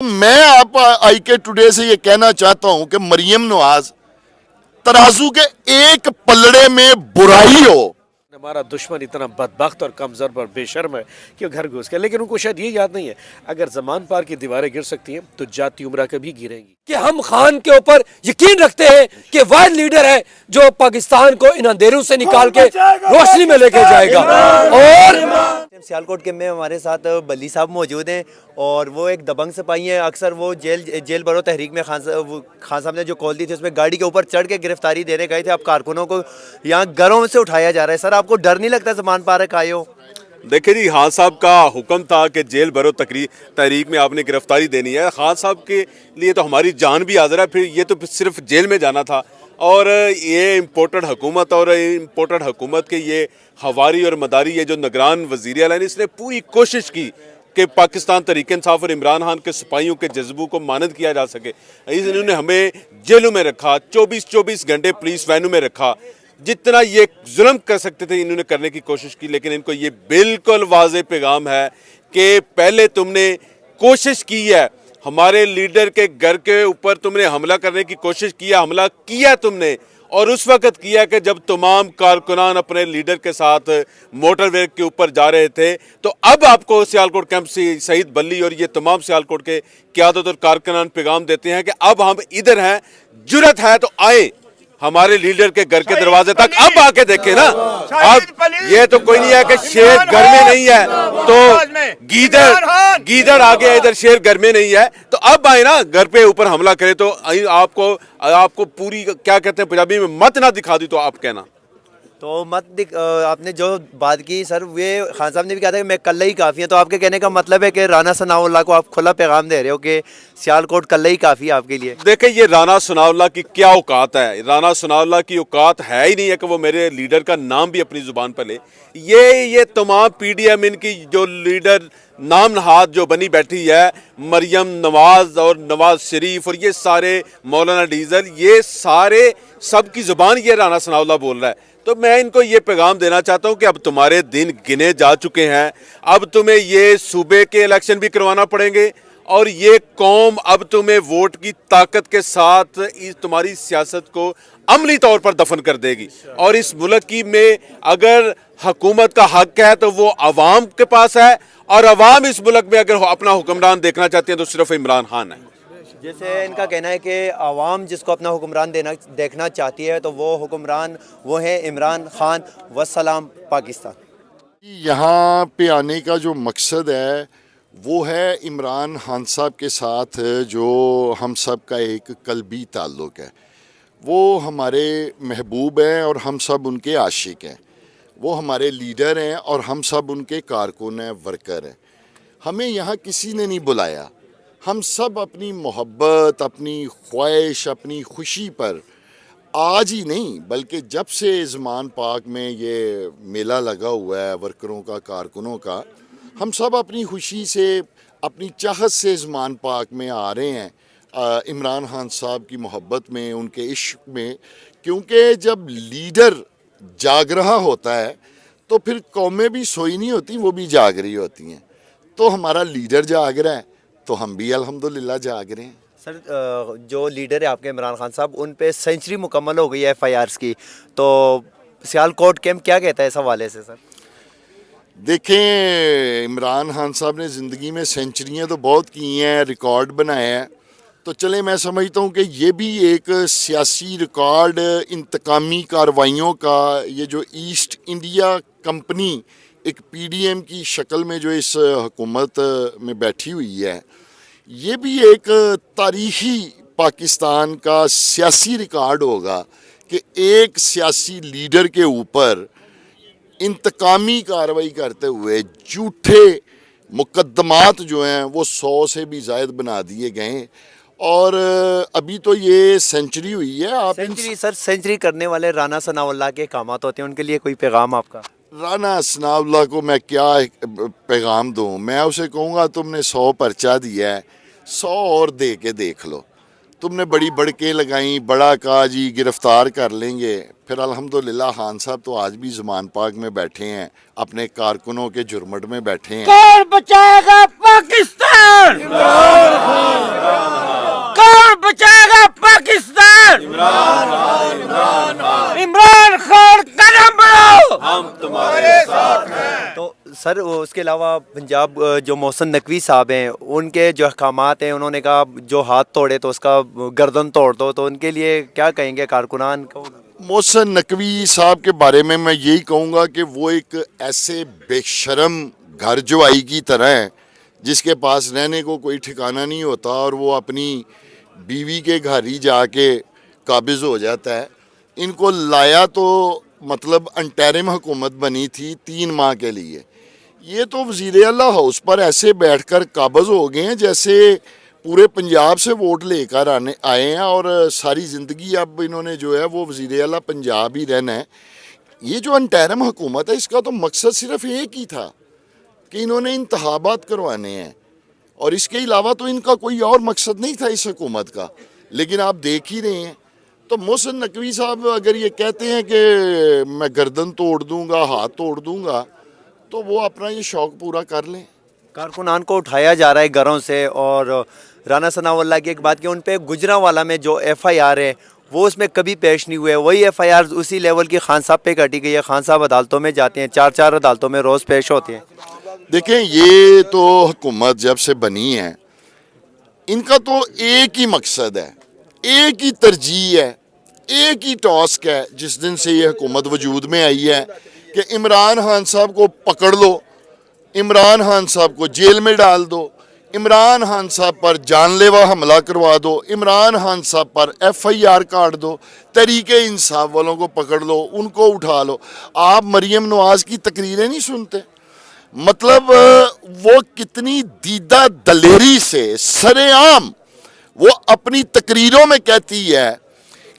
میں آپ آئی کے ٹوڈے سے یہ کہنا چاہتا ہوں کہ مریم نواز ترازو کے ایک پلڑے میں برائی ہو. ہمارا دشمن اتنا بدبخت اور کم ضرب اور بے شرم ہے کہ وہ گھر گھس گیا، لیکن ان کو شاید یہ یاد نہیں ہے اگر زمان پار کی دیواریں گر سکتی ہیں تو جاتی عمرہ کبھی گریں گی. کہ ہم خان کے اوپر یقین رکھتے ہیں کہ واحد لیڈر ہے جو پاکستان کو ان اندھیروں سے نکال کے روشنی میں لے کے جائے گا. اور سیالکوٹ کے میں ہمارے ساتھ بلی صاحب موجود ہیں اور وہ ایک دبنگ سپاہی ہیں. اکثر وہ جیل برو تحریک میں خان صاحب نے جو کال دی تھی اس میں گاڑی کے اوپر چڑھ کے گرفتاری دینے گئے تھے. اب کارکنوں کو یہاں گھروں سے اٹھایا جا رہا ہے. سر آپ کو ڈر نہیں لگتا زمان پارک آئے ہو؟ دیکھیں جی، خان صاحب کا حکم تھا کہ جیل بھرو تحریک میں آپ نے گرفتاری دینی ہے. خان صاحب کے لیے تو ہماری جان بھی حاضر ہے، پھر یہ تو صرف جیل میں جانا تھا. اور یہ امپورٹڈ حکومت اور امپورٹڈ حکومت کے یہ ہواری اور مداری یہ جو نگران وزیر اعلیٰ نے اس نے پوری کوشش کی کہ پاکستان تحریک انصاف اور عمران خان کے سپاہیوں کے جذبوں کو مانند کیا جا سکے. انہوں نے ہمیں جیلوں میں رکھا، 24 گھنٹے پولیس وینوں میں رکھا. جتنا یہ ظلم کر سکتے تھے انہوں نے کرنے کی کوشش کی، لیکن ان کو یہ بالکل واضح پیغام ہے کہ پہلے تم نے کوشش کی ہے ہمارے لیڈر کے گھر کے اوپر، تم نے حملہ کرنے کی کوشش کیا، حملہ کیا تم نے، اور اس وقت کیا کہ جب تمام کارکنان اپنے لیڈر کے ساتھ موٹر وے کے اوپر جا رہے تھے. تو اب آپ کو سیالکوٹ کیمپ سے سعید بلی اور یہ تمام سیالکوٹ کے قیادت اور کارکنان پیغام دیتے ہیں کہ اب ہم ادھر ہیں، جرت ہے تو آئیں ہمارے لیڈر کے گھر کے دروازے تک. اب آ کے دیکھیں نا، اب یہ تو کوئی نہیں ہے کہ شیر گھر میں نہیں ہے تو گیدڑ آ گیا ادھر، شیر گھر میں نہیں ہے تو اب آئے نا گھر پہ اوپر حملہ کرے. تو آپ کو پوری کیا کہتے ہیں پنجابی میں مت نہ دکھا دی تو آپ کہنا. تو آپ نے جو بات کی سر، یہ خان صاحب نے بھی کہا تھا کہ میں کل ہی کافی ہے. تو آپ کے کہنے کا مطلب ہے کہ رانا ثناء اللہ کو آپ کھلا پیغام دے رہے ہو کہ سیالکوٹ کل ہی کافی ہے آپ کے لیے؟ دیکھیں یہ رانا ثناء اللہ کی کیا اوقات ہے. رانا ثناء اللہ کی اوقات ہے ہی نہیں ہے کہ وہ میرے لیڈر کا نام بھی اپنی زبان پر لے. یہ تمام پی ڈی ایم ان کی جو لیڈر نام نہاد جو بنی بیٹھی ہے، مریم نواز اور نواز شریف اور یہ سارے مولانا ڈیزل، یہ سارے سب کی زبان یہ رانا ثناء اللہ بول رہا ہے. تو میں ان کو یہ پیغام دینا چاہتا ہوں کہ اب تمہارے دن گنے جا چکے ہیں. اب تمہیں یہ صوبے کے الیکشن بھی کروانا پڑیں گے اور یہ قوم اب تمہیں ووٹ کی طاقت کے ساتھ تمہاری سیاست کو عملی طور پر دفن کر دے گی. اور اس ملک کی میں اگر حکومت کا حق ہے تو وہ عوام کے پاس ہے، اور عوام اس ملک میں اگر اپنا حکمران دیکھنا چاہتے ہیں تو صرف عمران خان ہے. جیسے ان کا کہنا ہے کہ عوام جس کو اپنا حکمران دیکھنا چاہتی ہے تو وہ حکمران وہ ہے عمران خان. والسلام پاکستان. یہاں پہ آنے کا جو مقصد ہے وہ ہے عمران خان صاحب کے ساتھ جو ہم سب کا ایک قلبی تعلق ہے. وہ ہمارے محبوب ہیں اور ہم سب ان کے عاشق ہیں. وہ ہمارے لیڈر ہیں اور ہم سب ان کے کارکن ہیں، ورکر ہیں. ہمیں یہاں کسی نے نہیں بلایا. ہم سب اپنی محبت، اپنی خواہش، اپنی خوشی پر آج ہی نہیں بلکہ جب سے زمان پاک میں یہ میلہ لگا ہوا ہے ورکروں کا، کارکنوں کا، ہم سب اپنی خوشی سے، اپنی چاہت سے زمان پاک میں آ رہے ہیں، عمران خان صاحب کی محبت میں، ان کے عشق میں. کیونکہ جب لیڈر جاگ رہا ہوتا ہے تو پھر قومیں بھی سوئی نہیں ہوتی، وہ بھی جاگ رہی ہوتی ہیں. تو ہمارا لیڈر جاگ رہا ہے تو ہم بھی الحمدللہ جاگ رہے ہیں. سر جو لیڈر ہے آپ کے عمران خان صاحب، ان پہ سینچری مکمل ہو گئی ہے FIRs کی، تو سیالکوٹ کیمپ کیا کہتا ہے اس حوالے سے؟ سر دیکھیں، عمران خان صاحب نے زندگی میں سینچریاں تو بہت کی ہیں، ریکارڈ بنایا ہے. تو چلیں میں سمجھتا ہوں کہ یہ بھی ایک سیاسی ریکارڈ انتقامی کارروائیوں کا، یہ جو ایسٹ انڈیا کمپنی ایک PDM کی شکل میں جو اس حکومت میں بیٹھی ہوئی ہے، یہ بھی ایک تاریخی پاکستان کا سیاسی ریکارڈ ہوگا کہ ایک سیاسی لیڈر کے اوپر انتقامی کارروائی کرتے ہوئے جھوٹے مقدمات جو ہیں وہ 100 سے بھی زائد بنا دیے گئے. اور ابھی تو یہ سینچری ہوئی ہے. آپ سینچری کرنے والے رانا ثناء اللہ کے کامات ہوتے ہیں، ان کے لیے کوئی پیغام آپ کا؟ رانا ثناء اللہ کو میں کیا پیغام دوں؟ میں اسے کہوں گا تم نے 100 پرچہ دیا ہے، 100 اور دے کے دیکھ لو. تم نے بڑی بڑکیں لگائیں, بڑا کہا جی گرفتار کر لیں گے. پھر الحمدللہ خان صاحب تو آج بھی زمان پاک میں بیٹھے ہیں, اپنے کارکنوں کے جرمٹ میں بیٹھے ہیں. کون بچائے گا پاکستان؟ کون بچائے گا پاکستان؟ عمران خان قدم بڑھاؤ, ہم تمہارے ساتھ ہیں. تو سر اس کے علاوہ پنجاب جو محسن نقوی صاحب ہیں, ان کے جو احکامات ہیں, انہوں نے کہا جو ہاتھ توڑے تو اس کا گردن توڑ دو, تو ان کے لیے کیا کہیں گے کارکنان کو؟ محسن نقوی صاحب کے بارے میں یہی کہوں گا کہ وہ ایک ایسے بے شرم گھر جو آئی کی طرح ہے جس کے پاس رہنے کو کوئی ٹھکانہ نہیں ہوتا, اور وہ اپنی بیوی کے گھر ہی جا کے قابض ہو جاتا ہے. ان کو لایا تو مطلب انٹرم حکومت بنی تھی 3 ماہ کے لیے, یہ تو وزیر اعلیٰ ہاؤس پر ایسے بیٹھ کر قابض ہو گئے ہیں جیسے پورے پنجاب سے ووٹ لے کر آئے ہیں, اور ساری زندگی اب انہوں نے جو ہے وہ وزیر اعلیٰ پنجاب ہی رہنا ہے. یہ جو انٹرم حکومت ہے اس کا تو مقصد صرف ایک ہی تھا کہ انہوں نے انتخابات کروانے ہیں, اور اس کے علاوہ تو ان کا کوئی اور مقصد نہیں تھا اس حکومت کا. لیکن آپ دیکھ ہی رہے ہیں, تو محسن نقوی صاحب اگر یہ کہتے ہیں کہ میں گردن توڑ دوں گا, ہاتھ توڑ دوں گا, تو وہ اپنا یہ شوق پورا کر لیں. کارکنان کو اٹھایا جا رہا ہے گھروں سے, اور رانا ثناء اللہ کی ایک بات کہ ان پہ گجرانوالہ میں جو FIR ہے وہ اس میں کبھی پیش نہیں ہوئے, وہی FIR اسی لیول کی خان صاحب پہ کاٹی گئی ہے. خان صاحب عدالتوں میں جاتے ہیں, 4 عدالتوں میں روز پیش ہوتے ہیں. دیکھیں یہ تو حکومت جب سے بنی ہے ان کا تو ایک ہی مقصد ہے, ایک ہی ترجیح ہے, ایک ہی ٹاسک ہے جس دن سے یہ حکومت وجود میں آئی ہے کہ عمران خان صاحب کو پکڑ لو, عمران خان صاحب کو جیل میں ڈال دو, عمران خان صاحب پر جان لیوا حملہ کروا دو, عمران خان صاحب پر FIR کاٹ دو, تحریک انصاف والوں کو پکڑ لو, ان کو اٹھا لو. آپ مریم نواز کی تقریریں نہیں سنتے؟ مطلب وہ کتنی دیدہ دلیری سے سر عام وہ اپنی تقریروں میں کہتی ہے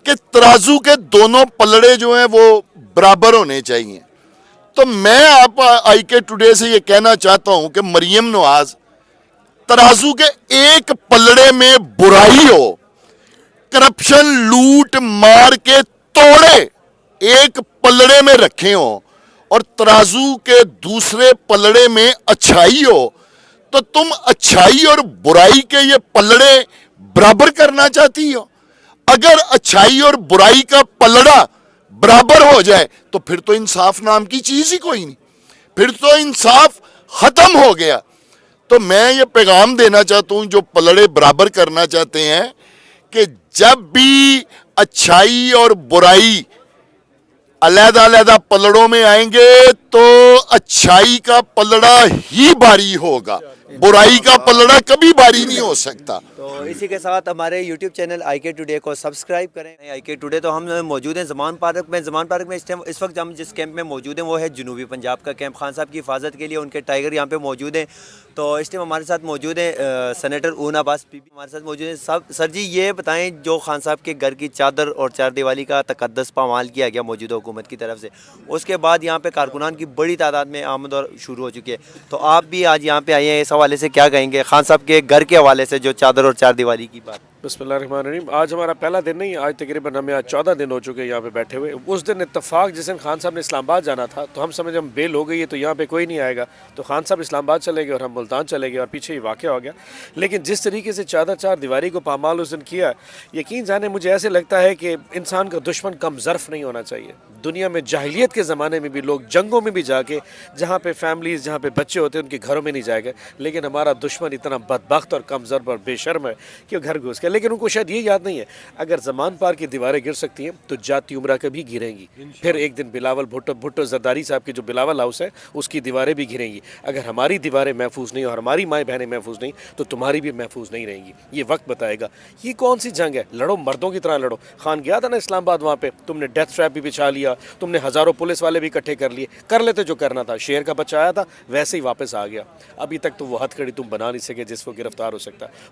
کہ ترازو کے دونوں پلڑے جو ہیں وہ برابر ہونے چاہیے. تو میں آپ IK ٹوڈے سے یہ کہنا چاہتا ہوں کہ مریم نواز ترازو کے ایک پلڑے میں برائی ہو, کرپشن لوٹ مار کے توڑے ایک پلڑے میں رکھے ہوں, اور ترازو کے دوسرے پلڑے میں اچھائی ہو, تو تم اچھائی اور برائی کے یہ پلڑے برابر کرنا چاہتی ہو. اگر اچھائی اور برائی کا پلڑا برابر ہو جائے تو پھر تو انصاف نام کی چیز ہی کوئی نہیں, پھر تو انصاف ختم ہو گیا. تو میں یہ پیغام دینا چاہتا ہوں جو پلڑے برابر کرنا چاہتے ہیں کہ جب بھی اچھائی اور برائی علیحدہ علیحدہ پلڑوں میں آئیں گے تو اچھائی کا پلڑا ہی باری ہوگا, برائی کا پلڑا کبھی باری نہیں ہو سکتا. تو اسی کے ساتھ ہمارے YouTube چینل IK ٹوڈے کو سبسکرائب کریں. IK ٹوڈے تو ہم موجود ہیں زمان پارک میں. زمان پارک میں اس وقت ہم جس کیمپ میں موجود ہیں وہ ہے جنوبی پنجاب کا کیمپ. خان صاحب کی حفاظت کے لیے ان کے ٹائیگر یہاں پہ موجود ہیں. تو اس ٹائم ہمارے ساتھ موجود ہیں سینیٹر اون عباس پی ہمارے ساتھ موجود ہیں. سر جی یہ بتائیں جو خان صاحب کے گھر کی چادر اور چار دیوالی کا تقدس پامال کیا گیا موجودہ حکومت کی طرف سے, اس کے بعد یہاں پہ کارکنان کی بڑی تعداد میں آمد اور شروع ہو چکی ہے, تو آپ بھی آج یہاں پہ آئے ہیں, اس حوالے سے کیا کہیں گے خان صاحب کے گھر کے حوالے سے جو چادر اور چار دیوالی کی بات؟ بسم اللہ الرحمن الرحیم. آج ہمارا پہلا دن نہیں, آج تقریباً ہمیں 14 دن ہو چکے یہاں پہ بیٹھے ہوئے. اس دن اتفاق جس دن خان صاحب نے اسلام آباد جانا تھا تو ہم سمجھے ہم بیل ہو گئی ہے تو یہاں پہ کوئی نہیں آئے گا, تو خان صاحب اسلام آباد چلے گئے اور ہم ملتان چلے گئے, اور پیچھے ہی واقعہ ہو گیا. لیکن جس طریقے سے چادر چار دیواری کو پامال اس دن کیا, یقین جانے مجھے ایسے لگتا ہے کہ انسان کا دشمن کم ظرف نہیں ہونا چاہیے. دنیا میں جاہلیت کے زمانے میں بھی لوگ جنگوں میں بھی جا کے جہاں پہ فیملیز جہاں پہ بچے ہوتے ہیں ان کے گھروں میں نہیں جائے گئے, لیکن ہمارا دشمن اتنا بدبخت اور کم ضرب اور بے شرم ہے کہ وہ گھر گھس گیا. لیکن ان کو شاید یہ یاد نہیں ہے اگر زمان پار کی دیواریں گر سکتی ہیں تو جاتی عمرہ کبھی گریں گی. پھر ایک دن بلاول بھٹو زرداری صاحب کی جو بلاول ہاؤس ہے اس کی دیواریں بھی گریں گی. اگر ہماری دیواریں محفوظ نہیں اور ہماری مائیں بہنیں محفوظ نہیں تو تمہاری بھی محفوظ نہیں رہیں گی. یہ وقت بتائے گا. یہ کون سی جنگ ہے؟ لڑو مردوں کی طرح لڑو. خان گیا تھا نا اسلام آباد, وہاں پہ تم نے ڈیتھ ٹریپ بھی بچھا لیا, تم نے ہزاروں پولیس والے بھی اکٹھے کر لیے, کر لیتے جو کرنا تھا. شیر کا بچہ آیا تھا ویسے ہی واپس آ گیا. ابھی تک تو وہ ہتھ کڑی تم بنا نہیں سکے جس کو گرفتار ہو سکتا.